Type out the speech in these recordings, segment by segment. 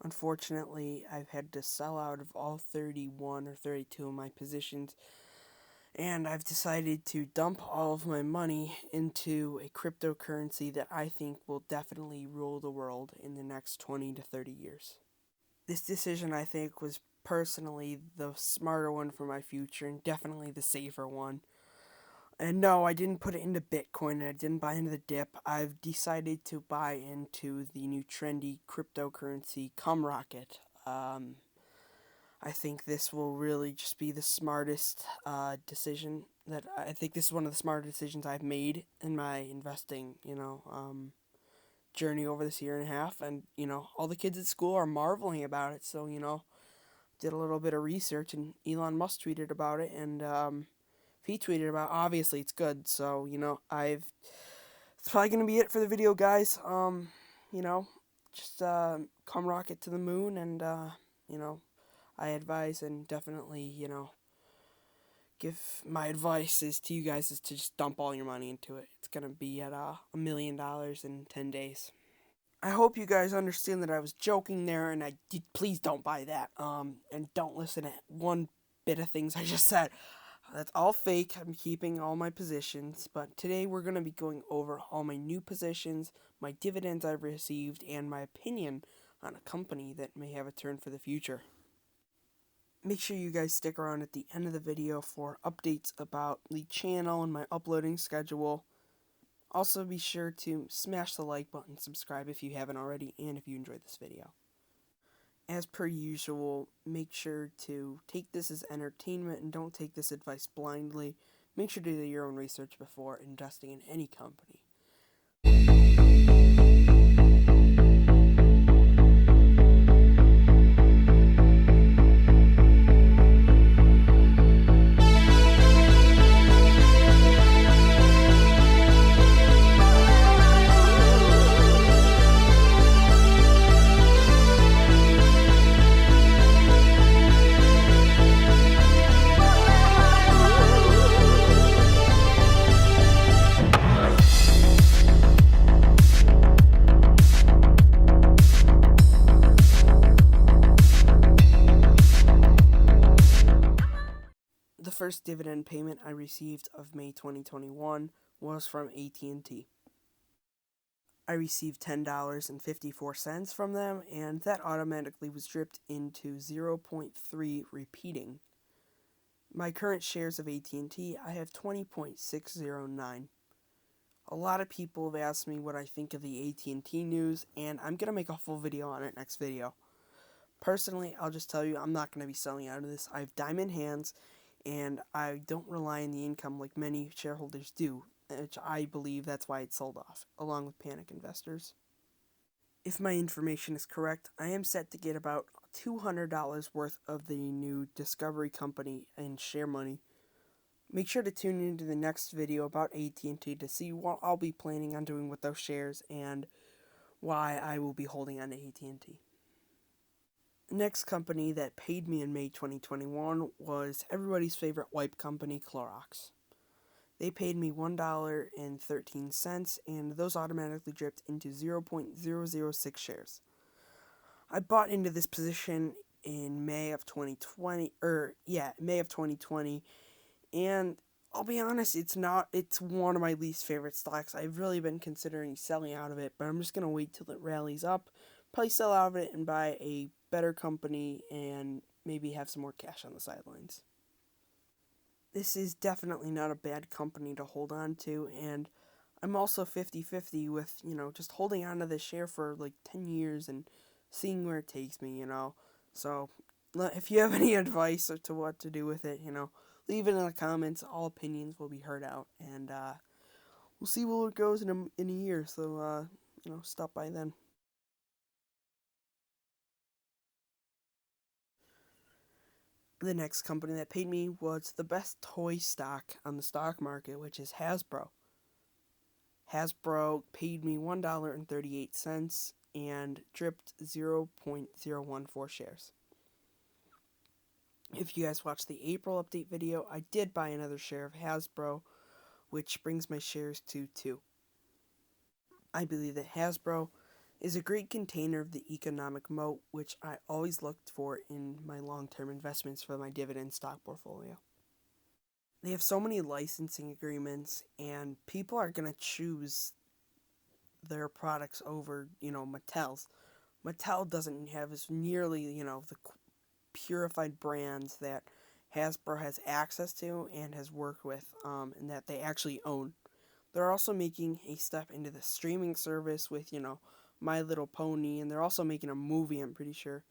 unfortunately, I've had to sell out of all 31 or 32 of my positions, and I've decided to dump all of my money into a cryptocurrency that I think will definitely rule the world in the next 20 to 30 years. This decision, I think, was personally the smarter one for my future and definitely the safer one. And no, I didn't put it into Bitcoin and I didn't buy into the dip. I've decided to buy into the new trendy cryptocurrency, Rocket. I think this will really just be the smartest decision that I think this is one of the smarter decisions I've made in my investing, journey over this year and a half. And, all the kids at school are marveling about it. So, did a little bit of research and Elon Musk tweeted about it. And if he tweeted about it, obviously it's good. So, it's probably going to be it for the video, guys. Just come rocket to the moon and, I advise and definitely, give my advice is to you guys is to just dump all your money into it. It's going to be at $1,000,000 in 10 days. I hope you guys understand that I was joking there, and please don't buy that. And don't listen to one bit of things I just said. That's all fake. I'm keeping all my positions, but today we're going to be going over all my new positions, my dividends I've received, and my opinion on a company that may have a turn for the future. Make sure you guys stick around at the end of the video for updates about the channel and my uploading schedule. Also, be sure to smash the like button, subscribe if you haven't already, and if you enjoyed this video. As per usual, make sure to take this as entertainment and don't take this advice blindly. Make sure to do your own research before investing in any company. The first dividend payment I received of May 2021 was from AT&T. I received $10.54 from them, and that automatically was dripped into 0.3 repeating. My current shares of AT&T, I have 20.609. A lot of people have asked me what I think of the AT&T news, and I'm going to make a full video on it next video. Personally, I'll just tell you, I'm not going to be selling out of this. I have diamond hands, and I don't rely on the income like many shareholders do, which I believe that's why it sold off, along with panic investors. If my information is correct, I am set to get about $200 worth of the new Discovery Company and share money. Make sure to tune into the next video about AT&T to see what I'll be planning on doing with those shares and why I will be holding on to AT&T. The next company that paid me in May 2021 was everybody's favorite wipe company, Clorox. They paid me $1.13, and those automatically dripped into 0.006 shares. I bought into this position in May of 2020, and I'll be honest, it's one of my least favorite stocks. I've really been considering selling out of it, but I'm just going to wait till it rallies up, probably sell out of it and buy a better company and maybe have some more cash on the sidelines. This is definitely not a bad company to hold on to, and I'm also 50-50 with, just holding on to this share for like 10 years and seeing where it takes me, So, if you have any advice to what to do with it, leave it in the comments. All opinions will be heard out, and we'll see where it goes in a year, so, stop by then. The next company that paid me was the best toy stock on the stock market, which is Hasbro. Hasbro paid me $1.38 and dripped 0.014 shares. If you guys watched the April update video, I did buy another share of Hasbro, which brings my shares to 2. I believe that Hasbro is a great container of the economic moat, which I always looked for in my long term investments for my dividend stock portfolio. They have so many licensing agreements, and people are going to choose their products over, Mattel's. Mattel doesn't have as nearly, the purified brands that Hasbro has access to and has worked with, and that they actually own. They're also making a step into the streaming service with, My Little Pony, and they're also making a movie, I'm pretty sure.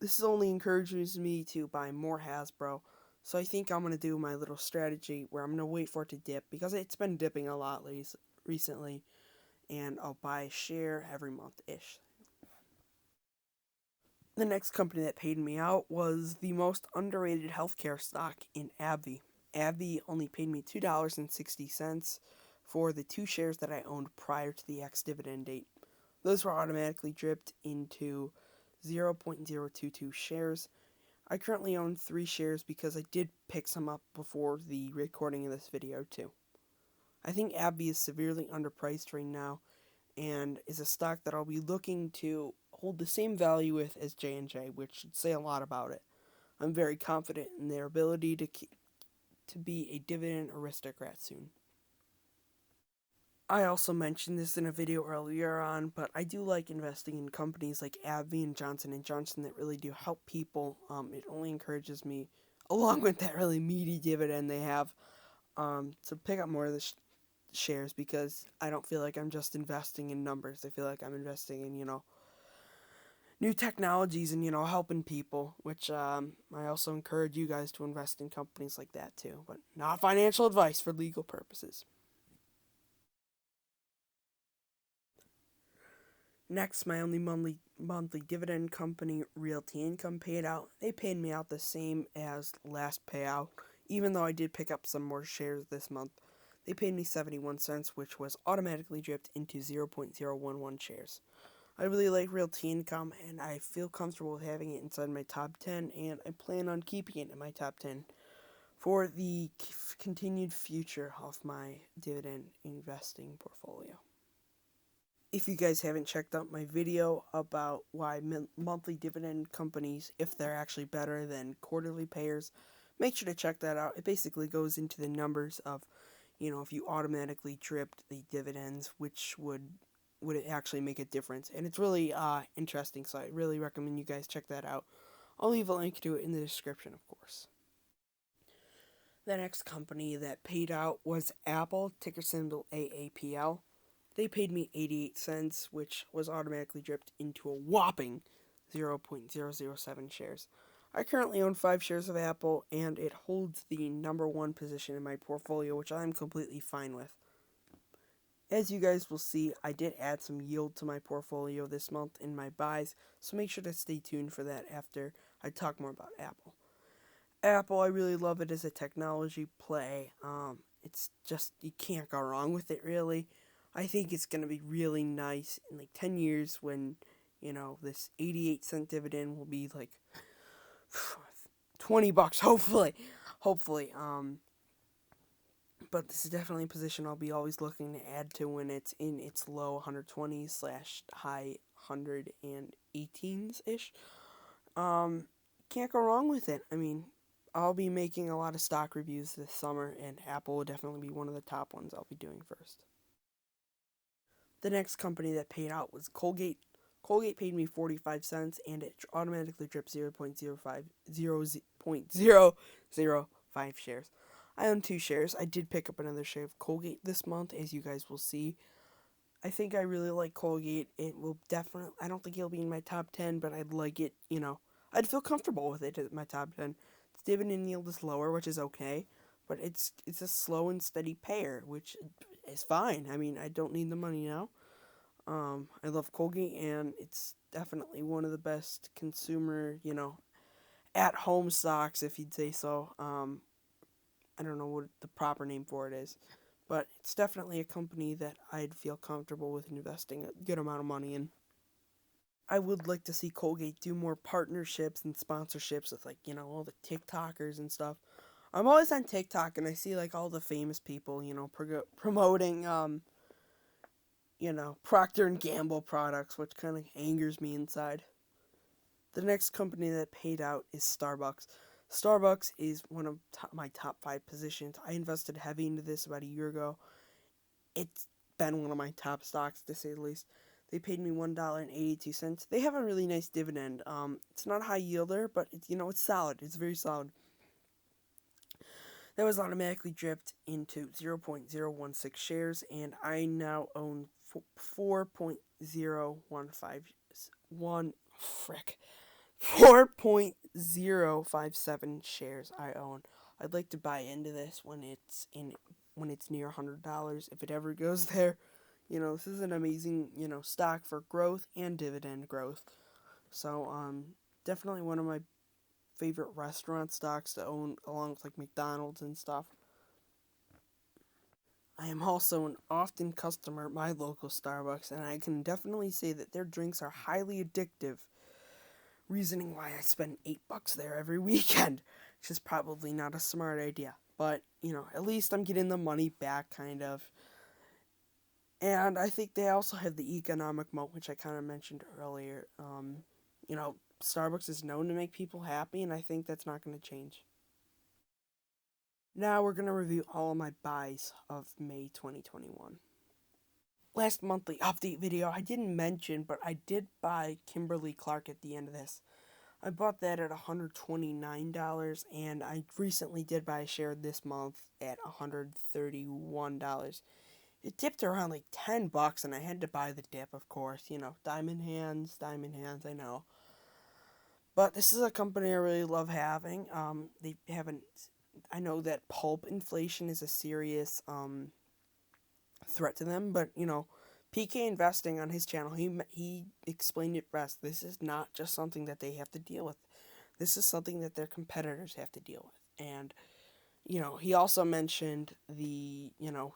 This only encourages me to buy more Hasbro. So I think I'm going to do my little strategy where I'm going to wait for it to dip because it's been dipping a lot recently, and I'll buy a share every month ish. The next company that paid me out was the most underrated healthcare stock in AbbVie. AbbVie only paid me $2.60 for the 2 shares that I owned prior to the ex dividend date. Those were automatically dripped into 0.022 shares. I currently own 3 shares because I did pick some up before the recording of this video too. I think AbbVie is severely underpriced right now and is a stock that I'll be looking to hold the same value with as J&J, which should say a lot about it. I'm very confident in their ability to be a dividend aristocrat soon. I also mentioned this in a video earlier on, but I do like investing in companies like AbbVie and Johnson & Johnson that really do help people. It only encourages me, along with that really meaty dividend they have, to pick up more of the shares because I don't feel like I'm just investing in numbers. I feel like I'm investing in, new technologies and, helping people, which I also encourage you guys to invest in companies like that too, but not financial advice for legal purposes. Next, my only monthly dividend company, Realty Income, paid out. They paid me out the same as last payout, even though I did pick up some more shares this month. They paid me 71 cents, which was automatically dripped into 0.011 shares. I really like Realty Income, and I feel comfortable with having it inside my top 10, and I plan on keeping it in my top 10 for the continued future of my dividend investing portfolio. If you guys haven't checked out my video about why monthly dividend companies, if they're actually better than quarterly payers, make sure to check that out. It basically goes into the numbers of, if you automatically dripped the dividends, which would it actually make a difference? And it's really interesting, so I really recommend you guys check that out. I'll leave a link to it in the description, of course. The next company that paid out was Apple, ticker symbol AAPL. They paid me 88 cents, which was automatically dripped into a whopping 0.007 shares. I currently own 5 shares of Apple, and it holds the number 1 position in my portfolio, which I'm completely fine with. As you guys will see, I did add some yield to my portfolio this month in my buys, so make sure to stay tuned for that after I talk more about Apple. Apple, I really love it as a technology play. It's just, you can't go wrong with it, really. I think it's going to be really nice in like 10 years when, this 88-cent dividend will be like $20, hopefully. Hopefully. But this is definitely a position I'll be always looking to add to when it's in its low 120s slash high 118s ish. Can't go wrong with it. I mean, I'll be making a lot of stock reviews this summer, and Apple will definitely be one of the top ones I'll be doing first. The next company that paid out was Colgate. Colgate paid me 45 cents, and it automatically dripped 0.005 shares. I own 2 shares. I did pick up another share of Colgate this month, as you guys will see. I think I really like Colgate. It will definitely, I don't think it'll be in my top 10, but I'd like it, I'd feel comfortable with it at my top 10. Its dividend yield is lower, which is okay, but it's a slow and steady payer, which is fine. I mean, I don't need the money now. I love Colgate, and it's definitely one of the best consumer, at-home stocks, if you'd say so. I don't know what the proper name for it is, but it's definitely a company that I'd feel comfortable with investing a good amount of money in. I would like to see Colgate do more partnerships and sponsorships with, like, all the TikTokers and stuff. I'm always on TikTok, and I see, like, all the famous people, promoting, Procter and Gamble products, which kind of angers me inside. The next company that paid out is Starbucks. Starbucks is one of my top 5 positions. I invested heavy into this about a year ago. It's been one of my top stocks, to say the least. They paid me $1.82. They have a really nice dividend. It's not a high yielder, but it's solid. It's very solid. That was automatically dripped into 0.016 shares, and I now own 4.015 frick 4.057 shares I own. I'd like to buy into this when it's near $100 if it ever goes there. This is an amazing, stock for growth and dividend growth. So, definitely one of my favorite restaurant stocks to own along with like McDonald's and stuff. I am also an often customer at my local Starbucks, and I can definitely say that their drinks are highly addictive, reasoning why I spend $8 there every weekend, which is probably not a smart idea. But, at least I'm getting the money back, kind of. And I think they also have the economic moat, which I kind of mentioned earlier. Starbucks is known to make people happy, and I think that's not going to change. Now we're going to review all of my buys of May 2021. Last monthly update video, I didn't mention, but I did buy Kimberly Clark at the end of this. I bought that at $129, and I recently did buy a share this month at $131. It dipped around like $10, and I had to buy the dip, of course. Diamond hands, I know. But this is a company I really love having. They haven't. I know that pulp inflation is a serious threat to them, but PK Investing on his channel, he explained it best. This is not just something that they have to deal with. This is something that their competitors have to deal with. And he also mentioned the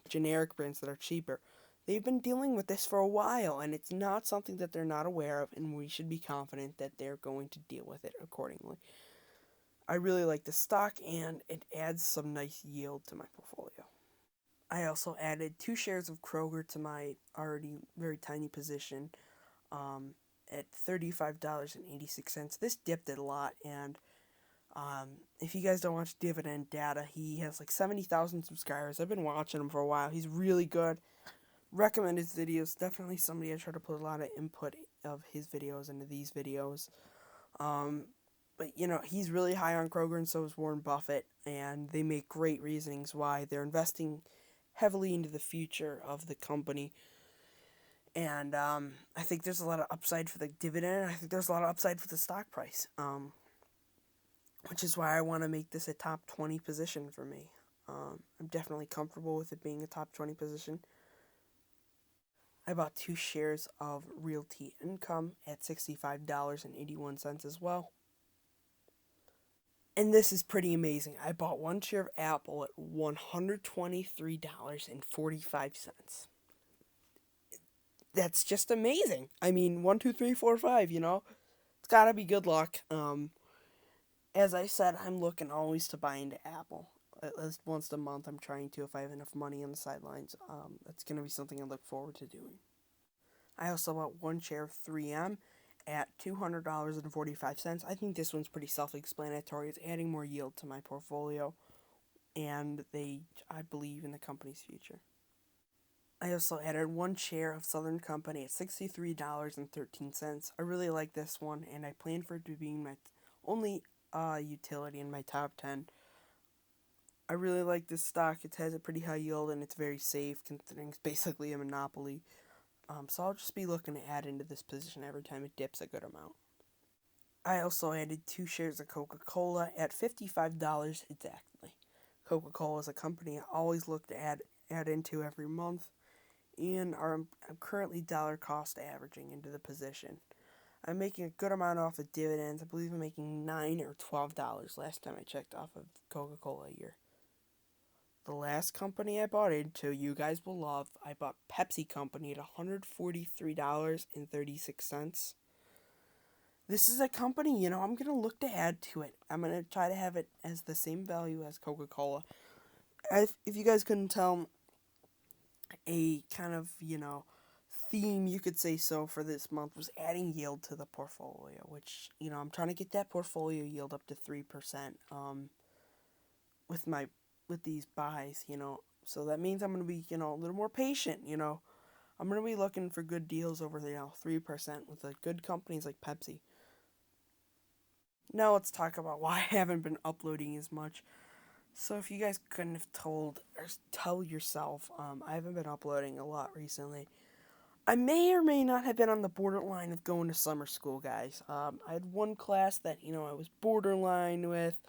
generic brands that are cheaper. They've been dealing with this for a while, and it's not something that they're not aware of, and we should be confident that they're going to deal with it accordingly. I really like the stock, and it adds some nice yield to my portfolio. I also added 2 shares of Kroger to my already very tiny position at $35.86. This dipped it a lot, and if you guys don't watch Dividend Data, he has like 70,000 subscribers. I've been watching him for a while. He's really good. Recommend his videos. Definitely somebody I try to put a lot of input of his videos into these videos. But he's really high on Kroger, and so is Warren Buffett, and they make great reasonings why they're investing heavily into the future of the company. And I think there's a lot of upside for the dividend. I think there's a lot of upside for the stock price, which is why I want to make this a top 20 position for me. I'm definitely comfortable with it being a top 20 position. I bought 2 shares of Realty Income at $65.81 as well. And this is pretty amazing. I bought 1 share of Apple at $123.45. That's just amazing. I mean, 1, 2, 3, 4, 5, It's gotta be good luck. As I said, I'm looking always to buy into Apple. At least once a month, I'm trying to if I have enough money on the sidelines. That's going to be something I look forward to doing. I also bought 1 share of 3M at $200.45. I think this one's pretty self-explanatory. It's adding more yield to my portfolio, and I believe in the company's future. I also added 1 share of Southern Company at $63.13. I really like this one, and I plan for it to be my only utility in my top 10. I really like this stock. It has a pretty high yield, and it's very safe, considering it's basically a monopoly. So I'll just be looking to add into this position every time it dips a good amount. I also added 2 shares of Coca-Cola at $55 exactly. Coca-Cola is a company I always look to add into every month, and I'm currently dollar cost averaging into the position. I'm making a good amount off of dividends. I believe I'm making $9 or $12 last time I checked off of Coca-Cola a year. The last company I bought into, you guys will love, I bought Pepsi Company at $143.36. This is a company, I'm going to look to add to it. I'm going to try to have it as the same value as Coca-Cola. If you guys couldn't tell, a kind of, theme, you could say so, for this month was adding yield to the portfolio, which, I'm trying to get that portfolio yield up to 3%, with my with these buys, So that means I'm going to be, a little more patient, I'm going to be looking for good deals over, 3% with the good companies like Pepsi. Now let's talk about why I haven't been uploading as much. So if you guys couldn't have told or tell yourself, I haven't been uploading a lot recently. I may or may not have been on the borderline of going to summer school, guys. I had one class that, I was borderline with.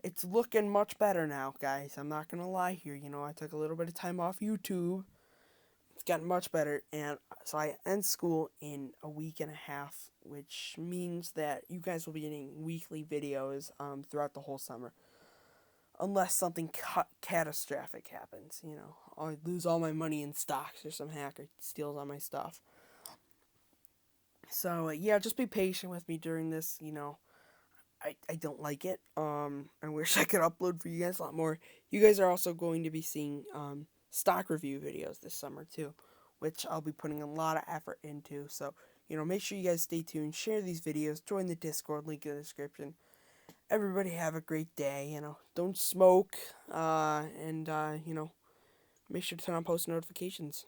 It's looking much better now, guys. I'm not going to lie here. I took a little bit of time off YouTube. It's gotten much better. And so I end school in a week and a half, which means that you guys will be getting weekly videos throughout the whole summer. Unless something catastrophic happens, I lose all my money in stocks or some hacker steals all my stuff. So yeah, just be patient with me during this. I don't like it. I wish I could upload for you guys a lot more. You guys are also going to be seeing stock review videos this summer too, which I'll be putting a lot of effort into. So make sure you guys stay tuned, share these videos, join the Discord link in the description. Everybody have a great day. Don't smoke, and make sure to turn on post notifications.